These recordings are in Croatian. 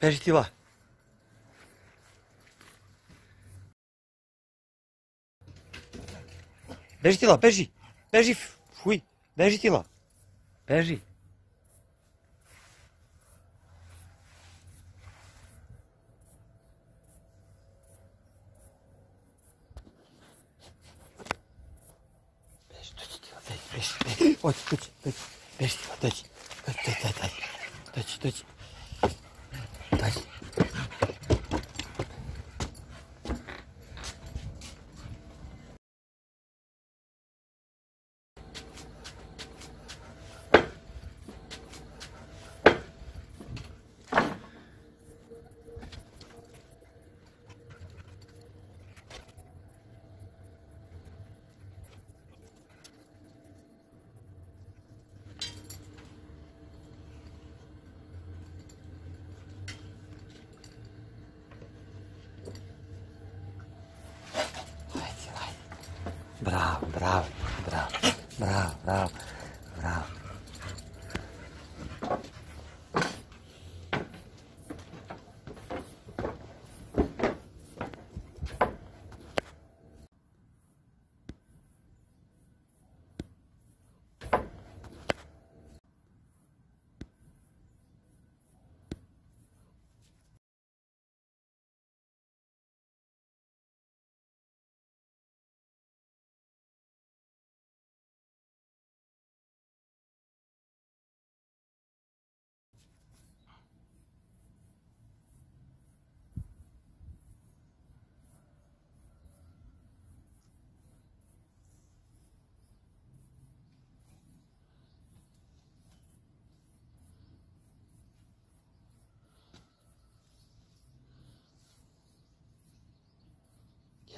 Beži ti la. Beži ti la, beži. Beži, fuj. Beži ti la. Beži. Beži, dođi ti la, beži. Oj, dođi, dođi. Beži ti la, dođi. Dođi, dođi. Dođi. Bravo, bravo, bravo, bravo, bravo, bravo.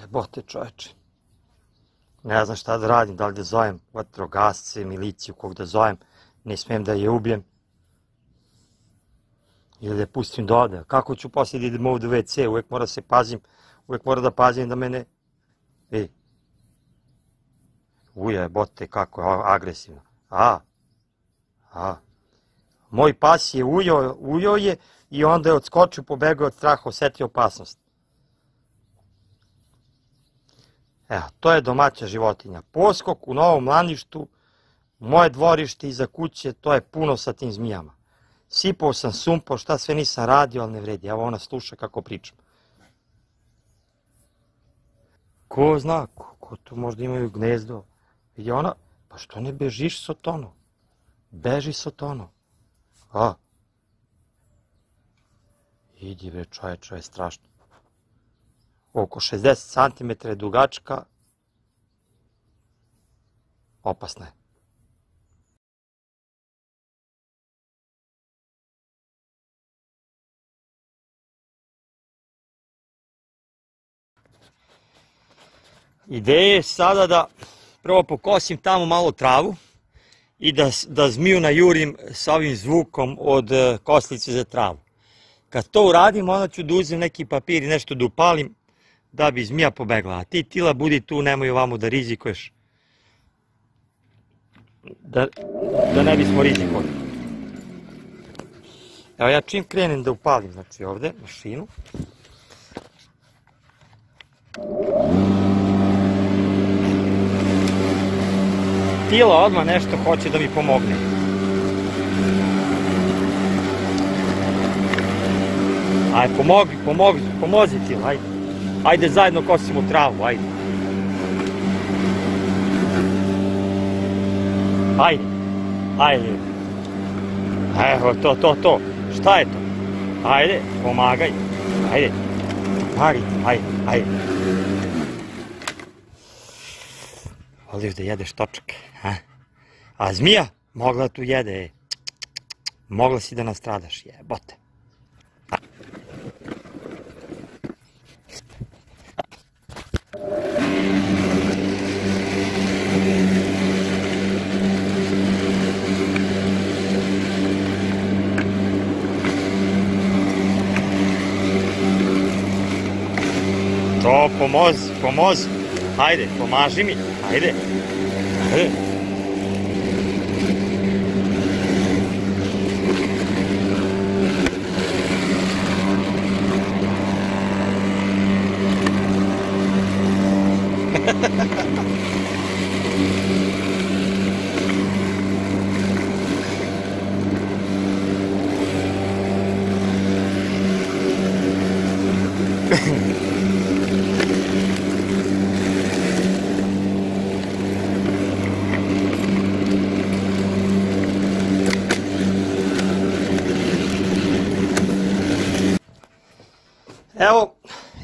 Jebote čoveče. Ne znam šta da radim, da li da zovem vatrogasce, miliciju, kog da zovem. Ne smijem da je ubijem. Ili da je pustim do ovde. Kako ću poslije da idem ovdje u WC, uvijek mora se pazim. Uvijek mora da pazim da mene... Vidi. Jebote kako je agresivno. Moj pas je ujao je i onda je odskočio, pobegao od straha, osetio opasnost. Evo, to je domaća životinja. Poskok u Novom Laništu, moje dvorište iza kuće, to je puno sa tim zmijama. Sipao sam sumpor, šta sve nisam radio, ali ne vredi. Evo ona sluša kako pričam. Ko zna, ko tu možda imaju gnezdo. Vidi ona, pa što ne bežiš s Otono? Beži s Otono. Idi bre čoveče, je strašno. Oko 60 cm je dugačka, opasna je. Ideja je sada da prvo pokosim tamo malo travu i da zmiju najurim sa ovim zvukom od koslice za travu. Kad to uradim, onda ću da uzem neki papir i nešto da upalim, da bi zmija pobegla. A ti, Tila, budi tu, nemoj ovamo da rizikuješ. Da ne bismo rizikovali. Evo ja čim krenem da upalim, znači ovde, mašinu. Tila odmah nešto hoće da mi pomogne. Ajde, pomozi Tila, ajde. Ajde zajedno kosimo travu, ajde. Ajde. Evo, to. Šta je to? Ajde, pomagaj. Ajde. Ajde. Voliš da jedeš točak, a zmija mogla tu jede. Mogla si da nastradaš, jebote. To, pomozi. Hajde, pomaži mi, hajde. Evo,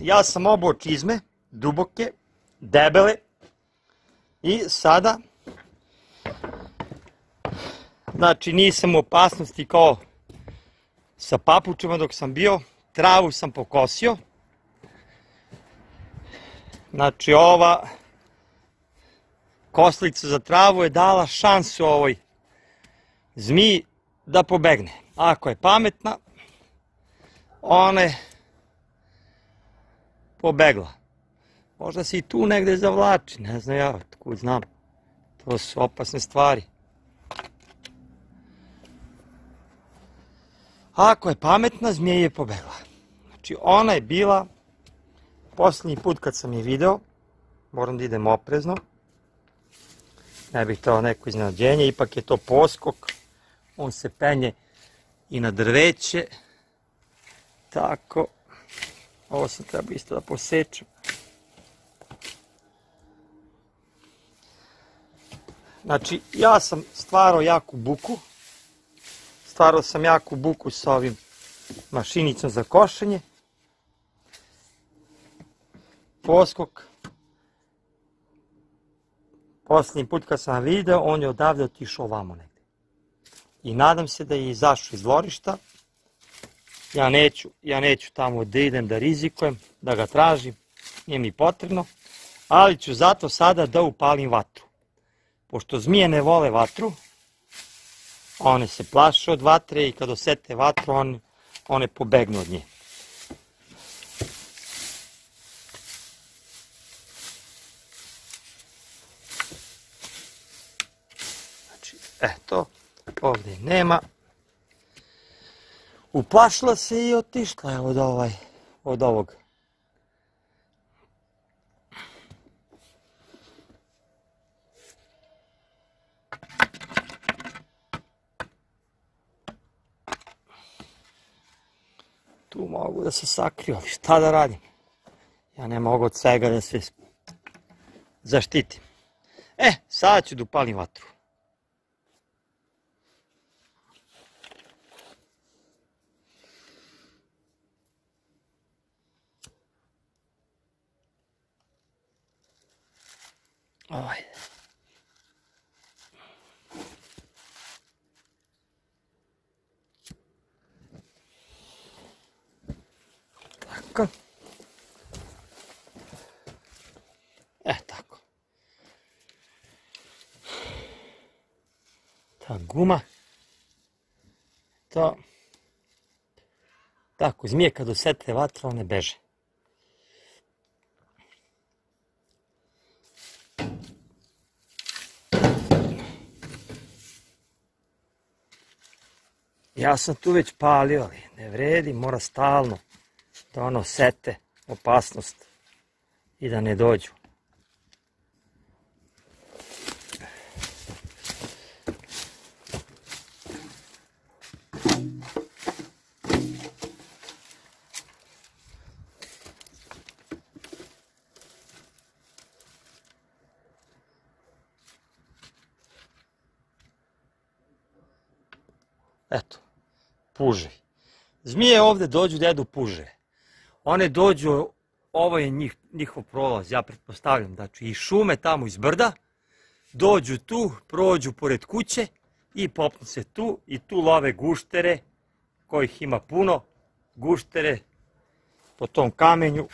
ja sam obuo čizme, duboke, debele i sada, znači nisam u opasnosti kao sa papučama dok sam bio, travu sam pokosio, znači ova koslica za travu je dala šansu ovoj zmiji da pobegne. Ako je pametna, ona je pobegla. Možda se i tu negde zavlači, ne znam ja, tko znam. To su opasne stvari. Ako je pametna, zmija je pobegla. Znači ona je bila, posljednji put kad sam je video, moram da idem oprezno, ne bih to neko iznenađenje, ipak je to poskok, on se penje i na drveće, tako, ovo sam treba isto da posečem. Znači, ja sam stvarao jaku buku, sa ovim mašinicom za košenje, poskok, posljednji put kad sam video, on je odavde otišao ovamo negde. I nadam se da je izašao iz dvorišta. Ja neću tamo da idem da rizikujem, da ga tražim, nije mi potrebno, ali ću zato sada da upalim vatru. Pošto zmije ne vole vatru, one se plaše od vatre i kad osete vatru, one pobegnu od nje. Znači, eto, ovdje nema. Uplašila se i otišla je od ovog. Tu mogu da se sakriju, ali šta da radim? Ja ne mogu od svega da se zaštitim. Sada ću da upalim vatru. Ajde. Tako. Tako. Ta guma. To. Tako, zmije kad osete vatru, one beže. Ja sam tu već palio, ali ne vredi, mora stalno da ono osete opasnost i da ne dođu. Eto, puže. Zmije ovdje dođu da jedu puže. One dođu, ovo je njihov prolaz, ja pretpostavljam, znači iz šume tamo iz brda, dođu tu, prođu pored kuće i popnu se tu i tu love guštere, kojih ima puno, guštere po tom kamenju.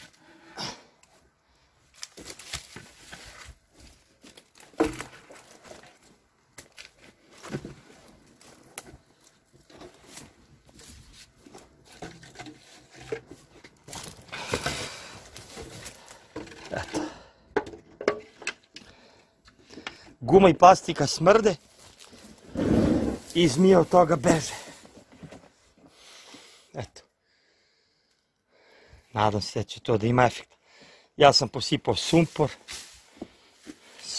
Guma i plastika smrde i zmije od toga beže. Eto. Nadam se da će to da ima efekta. Ja sam posipao sumpor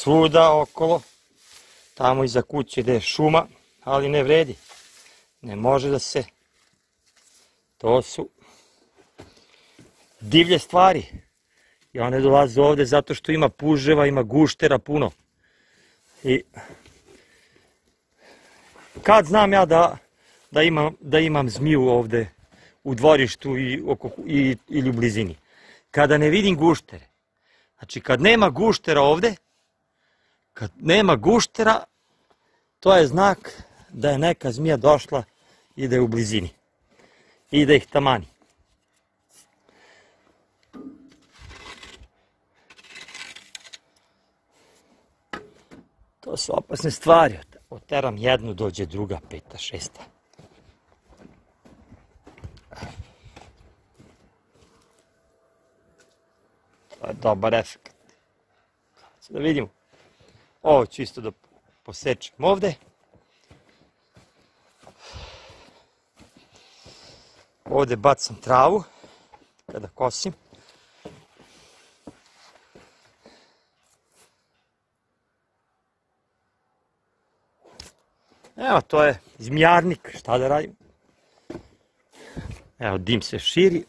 svuda okolo, tamo iza kuće gdje je šuma, ali ne vredi. Ne može da se, to su divlje stvari. I one dolaze ovdje zato što ima puževa, ima guštera puno. I kad znam ja da imam zmiju ovdje u dvorištu ili u blizini? Kada ne vidim guštere. Znači kad nema guštera ovdje, kad nema guštera, to je znak da je neka zmija došla i da je u blizini. I da ih tamani. To su opasne stvari. Oteram jednu, dođe druga, peta, šesta. To je dobar efekt. Da vidimo. Ovo ću isto da posečem ovdje. Ovdje bacam travu kada kosim. Evo, to je zmijarnik, šta da radim. Evo, dim se širi.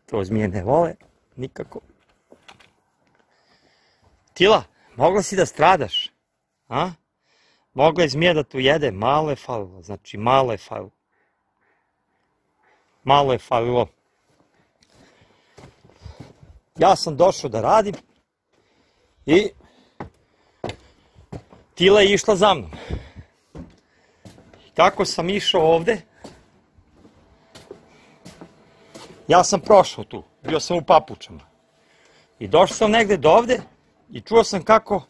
To zmije ne vole, nikako. Tila, mogla si da stradaš? A? Mogla je zmija da tu jede, malo je falilo, znači malo je falilo. Malo je falilo. Ja sam došao da radim i Tila je išla za mnom. Kako sam išao ovdje, ja sam prošao tu, bio sam u papučama. I došao sam negdje do ovdje i čuo sam kako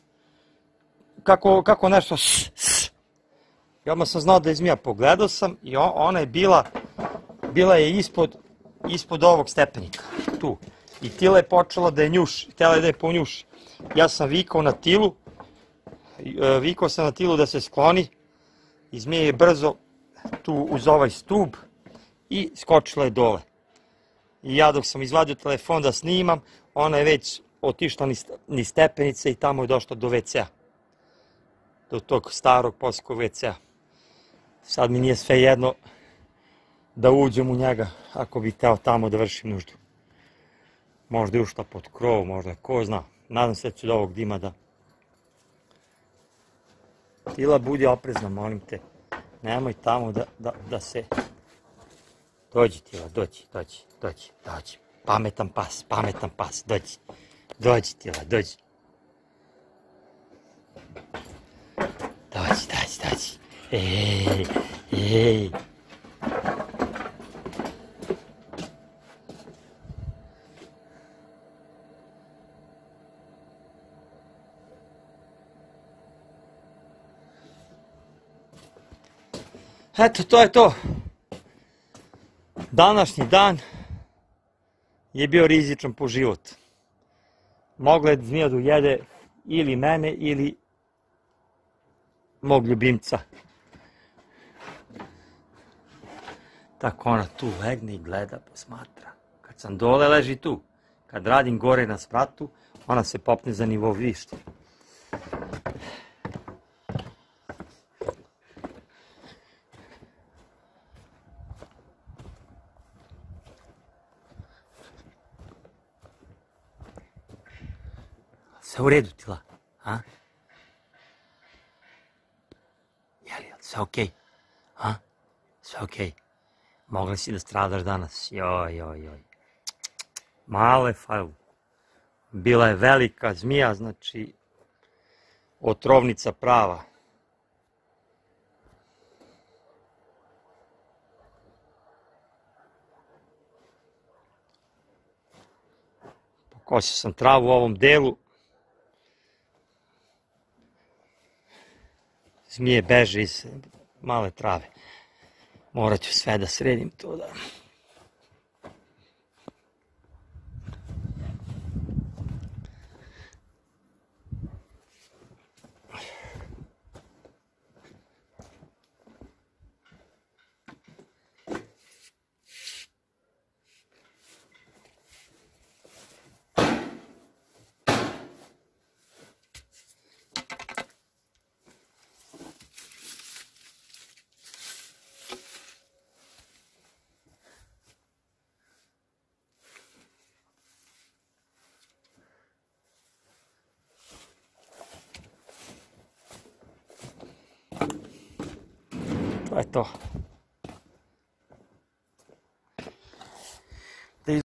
nešto I odmah sam znao da je zmija, pogledao sam i ona je bila je ispod ovog stepenika, tu. I Tila je počela da je njuši, htjela je da je ponjuši. Ja sam vikao na Tilu, da se skloni i zmija je brzo tu uz ovaj stub i skočila je dole. I ja dok sam izvadio telefon da snimam, ona je već otišla niz stepenice i tamo je došla do WC-a. Do tog starog poljskog WC-a. Sad mi nije sve jedno da uđem u njega ako bi hteo tamo da vršim nuždu. Možda je ušla pod krov, možda ko zna. Nadam se da ću do ovog dima da... Tila, budi oprezna, molim te. Nemoj tamo da se... Dođi, Tila, dođi. Pametan pas, dođi. Dođi, Tila, dođi. Dođi. Ej. Eto, to je to. Današnji dan je bio rizičan po život. Mogla je zmija da ujede ili mene ili mog ljubimca. Tako ona tu legne i gleda, posmatra. Kad sam dole, leži tu. Kad radim gore na spratu, ona se popne za nivo više. Sve u redu, Tila, a? Jeli, sve okej? A? Sve okej? Mogla si da stradaš danas? Joj. Malo je falilo. Bila je velika zmija, znači otrovnica prava. Pokosio sam travu u ovom delu. Zmije beže iz male trave. Morat ću sve da sredim to da... To je to.